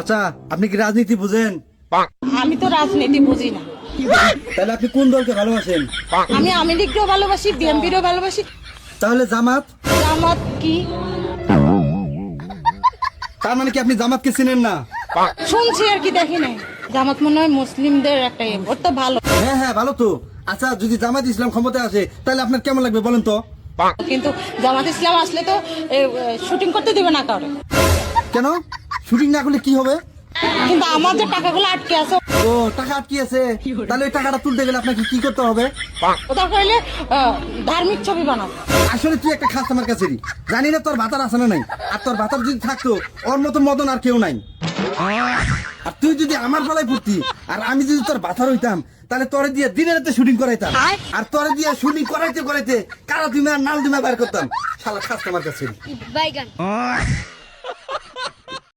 আচ্ছা, আপনি কি রাজনীতি বুঝেন? আমি তো রাজনীতি বুঝি না। তাহলে আপনি কোন দলকে ভালোবাসেন? আমি আওয়ামী লীগকেও ভালোবাসি, বিএনপিরও ভালোবাসি। তাহলে জামাত? জামাত কি? তার মানে কি আপনি জামাতকে চিনেন না? শুনছি আর কি, দেখি নাই। জামাত মনে হয় মুসলিমদের একটা ওর তো ভালো, হ্যাঁ হ্যাঁ, ভালো তো। আচ্ছা, যদি জামাত ইসলাম ক্ষমতায় আসে তাহলে আপনার কেমন লাগবে বলেন তো? কিন্তু জামাত ইসলাম আসলে তো শুটিং করতে দিবে না কারো। কেন? শুটিং না করলে কি হবে? কিন্তু আমার যে টাকাগুলো আটকে আছে, ও, টাকা আটকে আছে, তাহলে ওই টাকাটা তুলতে গেলে আপনাকে কি করতে হবে? ওটা করলে ধার্মিক ছবি বানাবো। আসলে তুই একটা খাস আমার কাছে, জানি না তোর ভাতার আছে না নাই। আর তোর ভাতার যদি থাকতো ওর মতো মদন আর কেউ নাই। আর তুই যদি আমার বেলায় পড়তি আর আমি যদি তোর ভাতার হইতাম, তাহলে তোরে দিয়ে দিনে রাতে শুটিং করাইতাম। আর তোরে দিয়ে শুটিং করাইতে করাইতে কারা দিমা নাল দিমা বের করতাম। শালা খাস আমার কাছে।